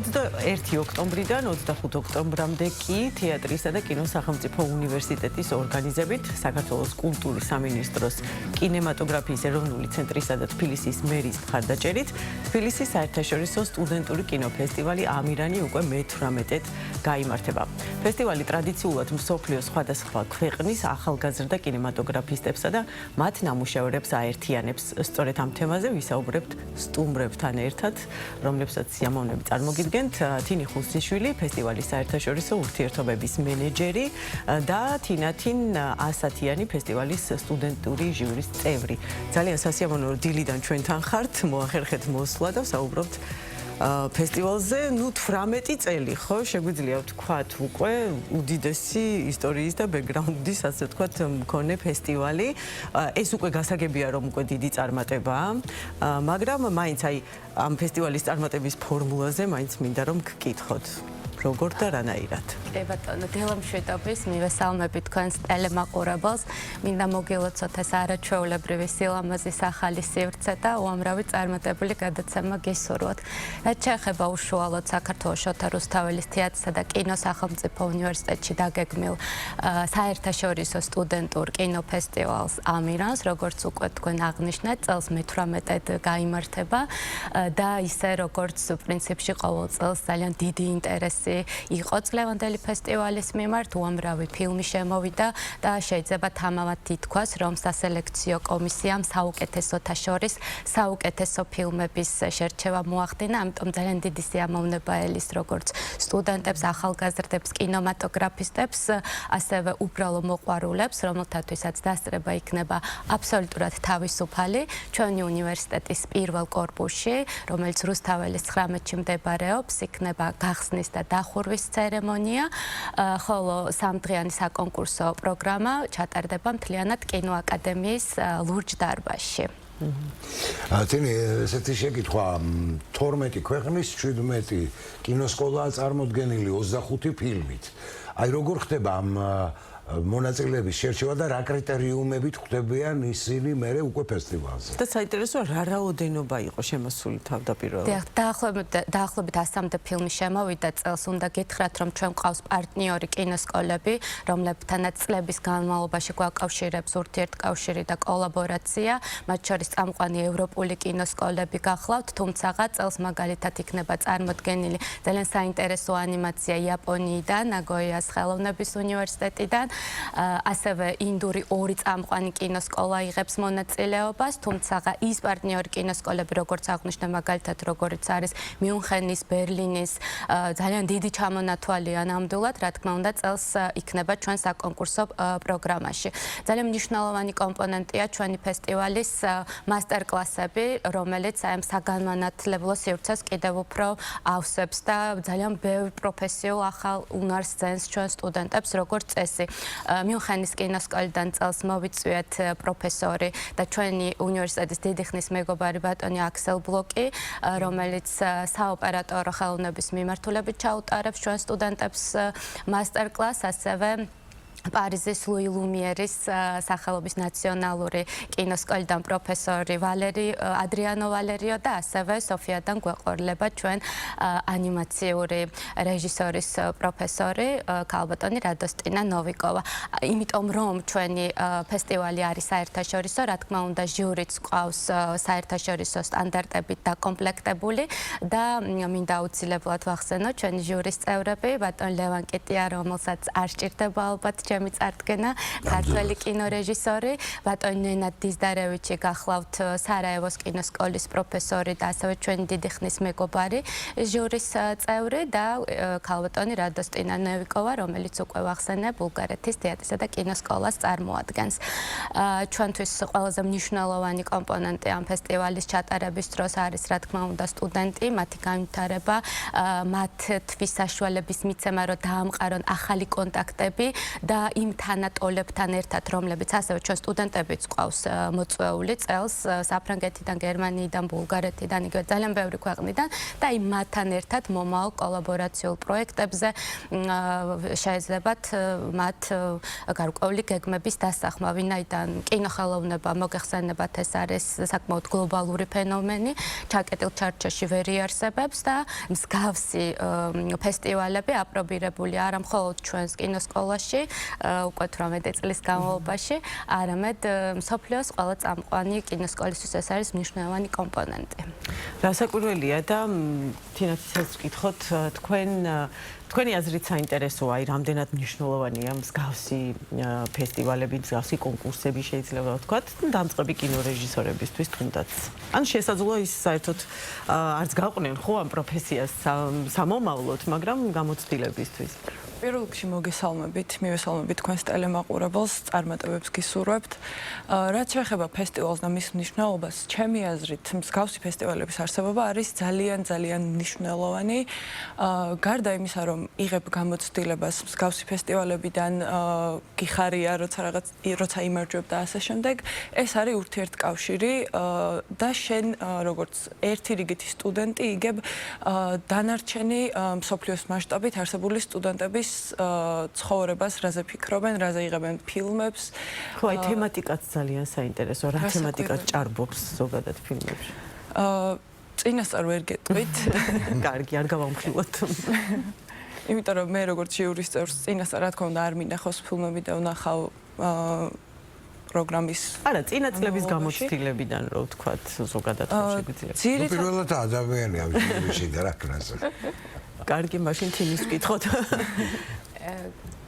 21 ოქტომბრიდან 25 ოქტომბრამდე კი თეატრისა და კინოს სახელმწიფო უნივერსიტეტის ორგანიზებით საქართველოს კულტურის სამინისტროს კინემატოგრაფიის ეროვნული ცენტრისა და თბილისის მერის მხარდაჭერით თბილისის საერთაშორისო სტუდენტური კინოფესტივალი ამირანი უკვე მე-18-ად გაიმართება. ფესტივალი ტრადიციულად მსოფლიოს სხვადასხვა ქვეყნის ახალგაზრდა კინემატოგრაფისტებსა და მათ ნამუშევრებს აერთიანებს. სწორედ ამ თემაზე ვისაუბრებთ სტუმრებთან ერთად, რომლებსაც სიამოვნებით წარმოგიდგენთ. თინი ხუსიშვილი, ფესტივალის საერთაშორისო ურთიერთობების მენეჯერი და თინათინ ასათიანი, ფესტივალის სტუდენტური ჟიურის წევრი. ძალიან სასიამოვნო რომ დილიდან ჩვენთან ხართ, მოახერხეთ მოსვლა და ვსაუბრობთ ფესტივალზე. 18 წელი, ხო, შეგვიძლია ვთქვათ უკვე უდიდესი ისტორიის და ბექგრაუნდის, ასე ვთქვათ, მქონე ფესტივალი. ეს უკვე გასაგებია, რომ უკვე დიდი წარმატებაა, მაგრამ მაინც აი ამ ფესტივალის წარმატების ფორმულაზე მაინც მინდა რომ გკითხოთ. როგორ და რანაირად? ბატონო, დილამშვიდობის, მივესალმებით თქვენს ტელემაყურებელს. მინდა მოგილოცოთ ეს არაჩვეულებრივი სილამაზის ახალი სივრცე და უამრავი წარმატებული გადაცემა გისურვოთ. რაც შეეხება უშუალოდ საქართველოს შოთა რუსთაველის თეატრსა და კინოს სახელმწიფო უნივერსიტეტში დაგეგმილ საერთაშორისო სტუდენტურ კინოფესტივალს ამირანს, როგორც უკვე თქვენ აღნიშნეთ, წელს მე-18-ად გაიმართება და ისე როგორც პრინციპში ყოველ წელს ძალიან დიდი ინტერესი იყო წლევანდელი ფესტივალის მიმართ, უამრავი ფილმი შემოვიდა და შეიძლება თამამად ითქვას, რომ სასელექციო კომისიამ საუკეთესოთა შორის საუკეთესო ფილმების შერჩევა მოახდინა, ამიტომ ძალიან დიდი სიამოვნება ელის როგორც სტუდენტებს, ახალგაზრდებს, კინემატოგრაფისტებს, ასევე უბრალო მოყვარულებს, რომელთათვისაც დასწრება იქნება აბსოლუტურად თავისუფალი ჩვენი უნივერსიტეტის პირველ კორპუსში, რომელიც რუსთაველის 19-ში მდებარეობს, იქნება გახსნის და დახურვის ცერემონია, ხოლო სამდღიანი საკონკურსო პროგრამა ჩატარდება მთლიანად კინოაკადემიის ლურჯ დარბაზში. თინი, ესეთი შეკითხვა, 12 ქვეყნის 17 კინოსკოლაა წარმოდგენილი 25 ფილმით. აი როგორ ხდება ამ მონაწილეების შერჩევა და რა კრიტერიუმებით ხვდებიან ისინი მერე უკვე ფესტივალზე? და საინტერესოა, რა რაოდენობა იყო შემოსული თავდაპირველად? დაახლოებით 100-მდე ფილმი შემოვიდა წელს. უნდა გითხრათ, რომ ჩვენ გვყავს პარტნიორი კინოსკოლები, რომლებთანაც წლების განმავლობაში გვაკავშირებს ურთიერთკავშირი და კოლაბორაცია, მათ შორის წამყვანი ევროპული კინოსკოლები გახლავთ, თუმცა წელს მაგალითად იქნება წარმოდგენილი ძალიან საინტერესო ანიმაცია იაპონიიდან, ნაგოიას ხელოვნების უნივერსიტეტიდან. ასევე ინდური 2 წამყვანი კინოსკოლა იღებს მონაწილეობას, თუმცა ის პარტნიორი კინოსკოლები, როგორც აღნიშნე, მაგალითად როგორიც არის მიუნხენის, ბერლინის, ძალიან დიდი ჩამონათვალია ნამდვილად, რა თქმა უნდა, წელს იქნება ჩვენ საკონკურსო პროგრამაში. ძალიან მნიშვნელოვანი კომპონენტია ჩვენი ფესტივალის მასტერკლასები, რომელიც ამ საგანმანათლებლო სივრცეს კიდევ უფრო ავსებს და ძალიან ბევრ პროფესიულ ახალ უნარს ძენს ჩვენ სტუდენტებს, როგორც წესი. მიუნხენის კინოსკოლიდან წელს მოვიწვიეთ პროფესორი და ჩვენი უნივერსიტეტის დიდი ხნის მეგობარი ბატონი აქსელ ბლოკი, რომელიც საოპერატორო ხელოვნების მიმართულებით ჩაუტარებს ჩვენ სტუდენტებს მასტერკლასს, ასევე პარიზის ლუი ლუმიერის სახელობის ნაციონალური კინოსკოლიდან პროფესორი ადრიანო ვალერიო და ასევე სოფიადან გვეყოლება ჩვენ ანიმაციური რეჟისორის პროფესორი ქალბატონი რადოსტინა ნოვიკოვა. იმიტომ რომ ჩვენი ფესტივალი არის საერთაშორისო, რა თქმა უნდა, ჟიურიც ყავს საერთაშორისო სტანდარტებით დაკომპლექტებული და მინდა აუცილებლად ვახსენო ჩვენი ჟიურის წევრები, ბატონ ლევან კეტია, რომელსაც არ სჭირდება ალბათ ჩემი წარდგენა, ქართველი კინორეჟისორი, ბატონი ნენად დიზდარევიჩი გახლავთ სარაევოს კინოსკოლის პროფესორი და ასევე ჩვენი დიდი ხნის მეგობარი ჟიურის წევრი და ქალბატონი რადოსტინა ნოვიკოვა, რომელიც უკვე ვახსენე ბულგარეთის თეატრსა და კინოსკოლას წარმოადგენს. ჩვენთვის ყველაზე მნიშვნელოვანი კომპონენტი ამ ფესტივალის ჩატარების დროს არის, რა თქმა უნდა, სტუდენტი, მათი განვითარება, მათთვის საშუალების მიცემა, რომ დაამყარონ ახალი კონტაქტები და იმ თანატოლებთან ერთად, რომლებიც ასევე ჩვენ სტუდენტებიც ყავს მოწვეული წელს საფრანგეთიდან, გერმანიიდან, ბულგარეთიდან, იგივე ძალიან ბევრი ქვეყნიდან და იმ მათთან ერთად მომავალ კოლაბორაციულ პროექტებზე შეეძლებათ მათ გარკვეული გეგმების დასახმა, ვინაიდან კინოხელოვნება მოგეხსენებათ ეს არის საკმაოდ გლობალური ფენომენი, ჩაკეტილ ჩარჩოში ვერ იარსებებს და მსგავსი ფესტივალები აპრობირებული არა მხოლოდ ჩვენს კინოსკოლაში უკვე 18 წლის განმავლობაში, არამედ მსოფლიოს ყველა წამყვანი კინოსკოლისთვის ეს არის მნიშვნელოვანი კომპონენტი. რასაკვირველია და თინათისაც ვკითხოთ თქვენი აზრით საინტერესოა, აი რამდენად მნიშვნელოვანია მსგავსი ფესტივალები, მსგავსი კონკურსები შეიძლება ვთქვათ, დამწყები კინორეჟისორებისთვის თუნდაც. ან შესაძლოა ის საერთოდ არც გაყვნენ ხო ამ პროფესიას სამომავლოდ, მაგრამ გამოცდილებისთვის. პირველ რიგში მივესალმებით თქვენს ტელემაყურებელს, წარმატებებს გისურვებთ. რაც შეეხება ფესტივალს და მის მნიშვნელობას, ჩემი აზრით, მსგავსი ფესტივალების არსებობა არის ძალიან მნიშვნელოვანი. გარდა იმისა, რომ იღებ გამოცდილებას მსგავსი ფესტივალებიდან, გიხარია, როცა იმარჯვებ და ასე შემდეგ, ეს არის ურთიერთკავშირი და შენ როგორც ერთი რიგითი სტუდენტი იგებ დანარჩენი მსოფლიოს მასშტაბით არსებული სტუდენტების ცხოვრებას, რაზე ფიქრობენ, რაზე იღებენ ფილმებს. ხო, აი თემატიკაც ძალიან საინტერესო. რა თემატიკაც ჭარბობს ზოგადად ფილმებში? წინასწარ ვერ გეტყვით. კარგი, არ გავამხილოთ. იმიტომ რომ მე როგორც ჟიურის წევრს წინასწარ რა თქმა უნდა არ მინახავს ფილმები და ვნახავ პროგრამის. არა, წინა წლების გამოცდილებიდან რო ვთქვათ, ზოგადად ხო შეგვიძლია. პირველად ადამიანია ჟიურიში და რა კრასა. კარგი, მაშინ თინის ვკითხოთ.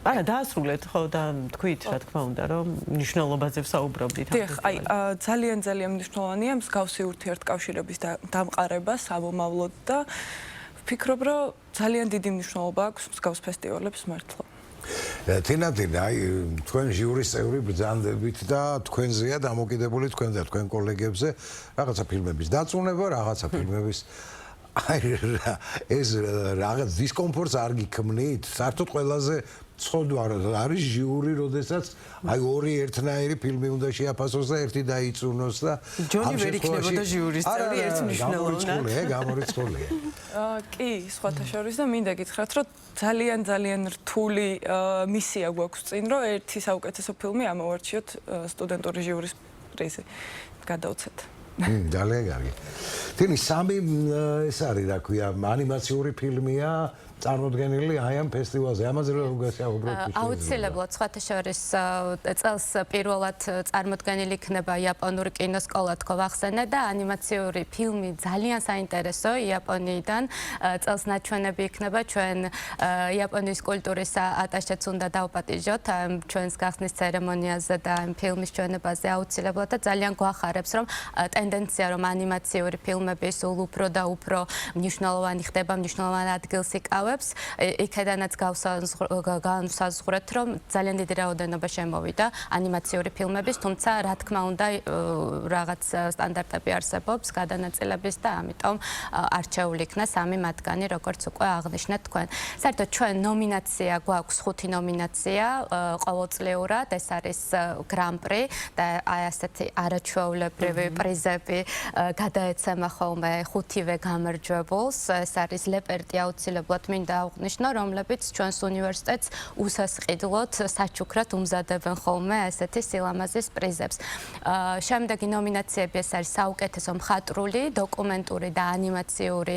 არა, დაასრულეთ ხო და თქვით, რა თქმა უნდა, რომ მნიშვნელობაზე ვსაუბრობდით. დიახ, აი ძალიან მნიშვნელოვანია მსგავსი ურთიერთკავშირების დამყარება სამომავლოდ და ვფიქრობ, რომ ძალიან დიდი მნიშვნელობა აქვს მსგავს ფესტივალებს მართლა. თინათინ, აი თქვენ ჟიურის წევრი ბრძანდებით და თქვენზეა დამოკიდებული თქვენ და თქვენ კოლეგებზე რაღაცა ფილმების დაწუნება, რაღაცა ფილმების ეს რაღაც დისკომფორტს არ გიქმნით? საერთოდ ყველაზე ცოდვა არის ჟიური, როდესაც აი ორი ერთნაირი ფილმი უნდა შეაფასოს და ერთი დაიწუნოს და ჯონი ვერ იქნებოდა ჟიურის წევრი, ერთ მნიშვნელოვნად. გამორიცხულია. კი, სხვათა შორის და მინდა გითხრათ, რომ ძალიან რთული მისია გვაქვს წინ, რომ ერთი საუკეთესო ფილმი ამოვარჩიოთ სტუდენტური ჟიურის პრიზი. გადავცეთ. ძალიან კარგი. თინი სამი ეს არის, რა ქვია, ანიმაციური ფილმია წარმოდგენილი აი ამ ფესტივალზე. ამაზე რომ გასაუბროთ. აუცილებლად, სხვათა შორის წელს პირველად წარმოდგენილი იქნება იაპონური კინოსკოლა, თქო ვახსენე და ანიმაციური ფილმი ძალიან საინტერესო იაპონიიდან. წელს ნაჩვენები იქნება ჩვენ იაპონიის კულტურის ატაშეც უნდა დავპატიჟოთ ჩვენს გახსნის ცერემონიაზე და ამ ფილმის ჩვენებაზე აუცილებლად და ძალიან გვახარებს, რომ ტენდენცია რომ ანიმაციური ფილმები სულ უფრო და უფრო მნიშვნელოვანი ხდება, მნიშვნელოვან ადგილს იკავებს. იქედანაც განსაზღვრეთ, რომ ძალიან დიდი რაოდენობა შემოვიდა ანიმაციური ფილმების, თუმცა რა თქმა უნდა რაღაც სტანდარტები არსებობს გადანაწილების და ამიტომ არჩეული იქნა სამი მათგანი, როგორც უკვე აღნიშნეთ თქვენ. საერთოდ ჩვენ ნომინაცია გვაქვს 5 ნომინაცია ყოველწლიურად, ეს არის გრან-პრი და აი ასეთი არაჩვეულებრივი პრიზები გადაეცემა ხოლმე 5-ვე გამარჯვებულს. ეს არის ლეპერტი აუცილებლად მინდა აღნიშნო, რომლებიც ჩვენს უნივერსიტეტს უსასყიდლოდ საჩუქრად უმზადებენ ხოლმე ესეთი სილამაზის პრიზებს. შემდეგი ნომინაციები ეს არის საუკეთესო მხატვრული, დოკუმენტური და ანიმაციური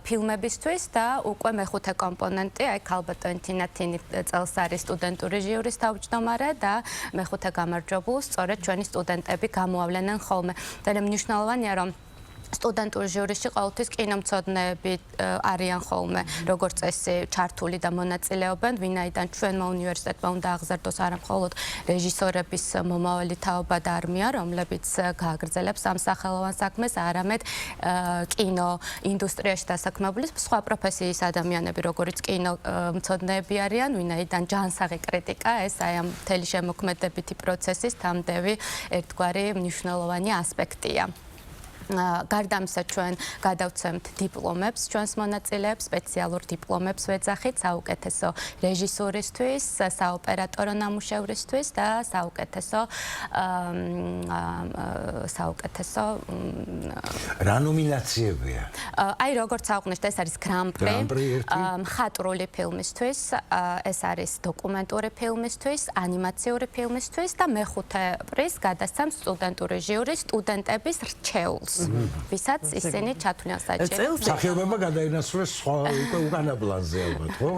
ფილმებისთვის და უკვე მეხუთე კომპონენტი, აი ქალბატონი თინათინი წელს არის სტუდენტური ჟიურის თავმჯდომარე და მეხუთე გამარჯვებულს სწორედ ჩვენი სტუდენტები გამოავლენენ ხოლმე. ძალიან მნიშვნელოვანია, რომ სტუდენტურ ჟიურიში ყოველთვის კინომცოდნეები არიან ხოლმე, როგორც წესი ჩართული და მონაწილეობენ, ვინაიდან ჩვენმა უნივერსიტეტმა უნდა აღზარდოს არა მხოლოდ რეჟისორების მომავალი თაობა და არმია, რომლებიც გააგრძელებს ამ სახელოვან საქმეს, არამედ კინო ინდუსტრიაში დასაქმებული სხვა პროფესიის ადამიანები, როგორც კინომცოდნეები არიან, ვინაიდან ჯანსაღი კრიტიკა ეს აი ამ მთელი შემოქმედებითი პროცესის თამდევი ერთგვარი მნიშვნელოვანი ასპექტია. გარდა ამისა ჩვენ გადავცემთ დიპლომებს ჩვენს მონაწილეებს, სპეციალურ დიპლომებს ვეძახით საუკეთესო რეჟისურისთვის, საოპერატორო ნამუშევრისთვის და საუკეთესო რა ნომინაციებია? აი როგორც აღვნიშნეთ, ეს არის გრან-პრი მხატვრული ფილმისთვის, ეს არის დოკუმენტური ფილმისთვის, ანიმაციური ფილმისთვის და მეხუთე პრიზს გადასცემს სტუდენტური ჟიური სტუდენტების რჩეულს, ვისაც ისინი ჩათვლიან საჭიროებს. სახეობება გადაინაცვლეს სხვა უკვე უკანა პლანზე ალბათ, ხო?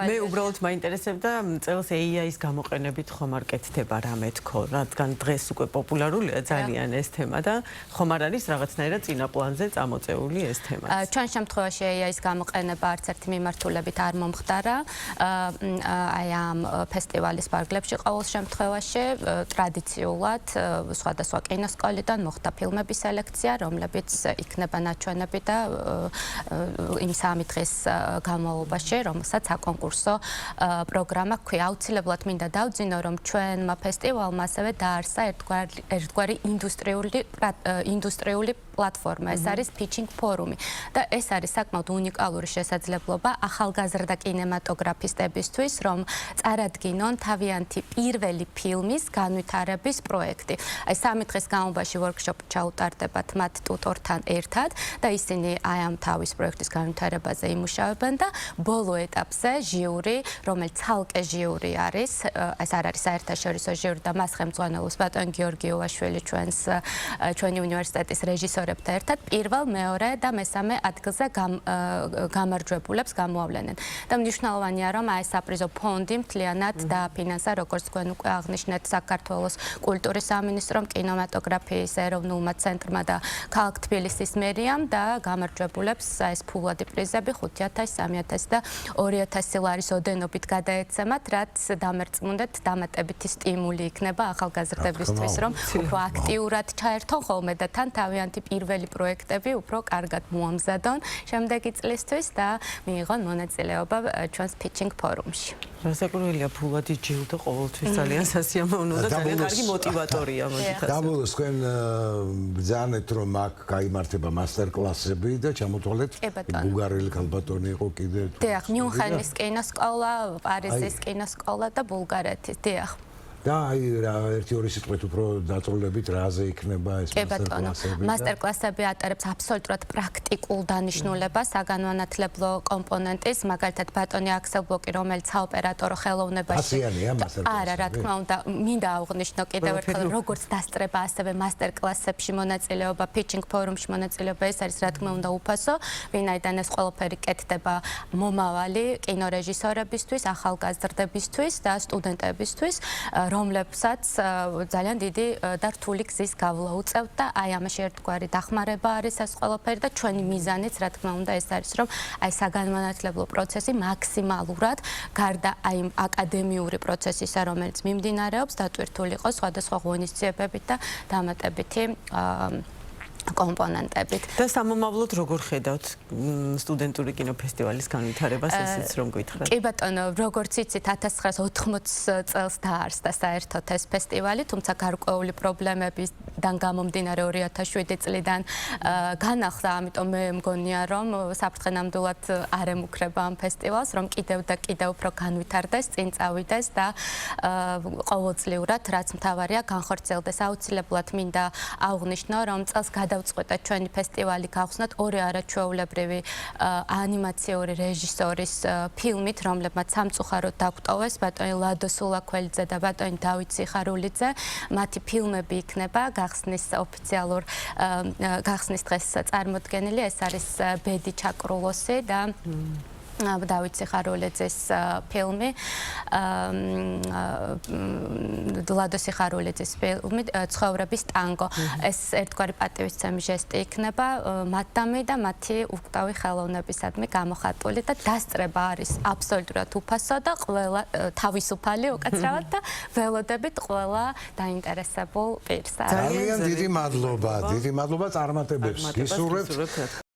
მე უბრალოდ მაინტერესებდა წელს AI-ის გამოყენებით ხომ არ კეთდება რამე თქო, რადგან დღეს უკვე პოპულარულია ძალიან ეს თემა და ხომ არ არის რაღაცნაირად წინა პლანზე წამოწეული ეს თემა. ჩვენ შემთხვევაში AI-ის გამოყენება არც ერთი მიმართულებით არ მომხდარა. აი ამ ფესტივალის პარკლებში ყოველ შემთხვევაში ტრადიციულად სხვადასხვა კინოსკოლიდან მოხდა ფილმების სელექცია, რომლებიც იქნება ნაჩვენები და იმ 3 დღის განმავლობაში, რომელსაც საკონკურსო პროგრამა ჰქვია. აუცილებლად მინდა დავძინო, რომ ჩვენმა ფესტივალმა ასევე დაარსა ერთგვარი ინდუსტრიული პლატფორმა, ეს არის pitching ფორუმი და ეს არის საკმაოდ უნიკალური შესაძლებლობა ახალგაზრდა კინემატოგრაფისტებისთვის, რომ წარადგინონ თავიანთი პირველი ფილმის განვითარების პროექტი. აი 3 დღის განმავლობაში ვორქშოპი ჩაუტარდებათ მათ ტუტორთან ერთად და ისინი აი ამ თავის პროექტის განვითარებაზე იმუშავებენ და ბოლო ეტაპზე ჟიური, რომელიც ცალკე ჟიური არის, ეს არ არის საერთაშორისო ჟიური და მას ხელმძღვანელობს ბატონ გიორგი ოვაშვილი ჩვენი უნივერსიტეტის რეჟისორებთან ერთად პირველ, მეორე და მესამე ადგილზე გამარჯვებულებს გამოავლენენ. და მნიშვნელოვანია, რომ აი საპრიზო ფონდი მთლიანად დააფინანსა, როგორც თქვენ უკვე აღნიშნეთ, საქართველოს კულტურის სამინისტრომ, კინემატოგრაფიის ეროვნულმა ცენტრმა და ქალაქ თბილისის მერიამ და გამარჯვებულებს ეს ფულადი პრიზები 5,000, 3,000 და 2,000 ლარის ოდენობით გადაეცემათ, რაც დამერწმუნდეთ დამატებითი სტიმული იქნება ახალგაზრდებისთვის, რომ უფრო აქტიურად ჩაერთონ ხოლმე და თან თავიანთი პირველი პროექტები უფრო კარგად მოამზადონ შემდეგი წლისთვის და მიიღონ მონაწილეობა ჩვენს pitching ფორუმში. რასაკვირველია, ფულადი ჯილდო ყოველთვის ძალიან სასიამოვნო და ძალიან კარგი მოტივატორია, მოდით ასე. დაბოლოს თქვენ ბრძანეთ, რომ აქ გაიმართება მასტერ-კლასები და ჩამოთვალეთ ბულგარელი ქალბატონი იყო კიდე. დიახ, მიუნხენის კინოსკოლა, პარიზის კინოსკოლა და ბულგარეთის, დიახ. და აი რა 1-2 სიტყვით უფრო დაწვრილებით რაზე იქნება ეს მასტერ-კლასები? მასტერ-კლასები ატარებს აბსოლუტურად პრაქტიკულ დანიშნულებას საგანმანათლებლო კომპონენტის, მაგალითად ბატონი აქსელ ბლოკი, რომელიც საოპერატორო ხელოვნებაში აციანია მასტერ-კლასები. არა, რა თქმა უნდა, მინდა აღვნიშნო კიდევ ერთხელ, როგორც დასწრება, ასევე მასტერ-კლასებში მონაწილეობა, pitching ფორუმში მონაწილეობა, ეს არის რა თქმა უნდა უფასო, ვინაიდან ეს ყველაფერი კეთდება მომავალი კინორეჟისორებისთვის, ახალგაზრდებისთვის და სტუდენტებისთვის, რომლებსაც ძალიან დიდი და რთული გზის გავლა უწევთ და აი ამაში ერთგვარი დახმარება არის ეს ყველაფერი და ჩვენი მიზანიც რა თქმა უნდა ეს არის, რომ აი საგანმანათლებლო პროცესი მაქსიმალურად გარდა აი აკადემიური პროცესისა, რომელიც მიმდინარეობს, დატვირთული იყოს სხვადასხვა ღონისძიებებით და დამატებითი კომპონენტებით. და სამომავლოდ როგორ ხედავთ სტუდენტური კინოფესტივალის განვითარებას, ესეც რომ გითხრათ? კი ბატონო, როგორც იცით 1980 წელს დაარსდა საერთოდ ეს ფესტივალი, თუმცა გარკვეული პრობლემებიდან გამომდინარე 2007 წლიდან განახლდა, ამიტომ მე მგონია, რომ საფრთხე ნამდვილად არ ემუქრება ამ ფესტივალს, რომ კიდევ და კიდევ უფრო განვითარდეს, წინ წავიდეს და ყოველწლიურად რაც მთავარია განხორციელდეს. აუცილებლად მინდა აღვნიშნო, რომ წელს დავწყვეტა ჩვენი ფესტივალი გავხსნათ 2 არაჩვეულებრივი ანიმაციური რეჟისორის ფილმით, რომლებმაც სამწუხაროდ დაგვტოვეს, ბატონი ლადო სულაქველიძე და ბატონი დავით სიხარულიძე. მათი ფილმები იქნება გახსნის ოფიციალურ გახსნის დღეს წარმოდგენილი. ეს არის ბედი ჩაკრულოსი და დავით სიხარულიძის ფილმი, ლადო სიხარულიძის ფილმი ცხოვრების ტანგო. ეს ერთგვარი პატივისცემი ჟესტი იქნება მათდამი და მათი უკტავი ხელოვნებისადმი გამოხატული და დასწრება არის აბსოლუტურად უფასო და ყველა თავისუფალი უკაცრავად და ველოდებით ყველა დაინტერესებულ პირს. ძალიან დიდი მადლობა, წარმატებებს გისურვებთ.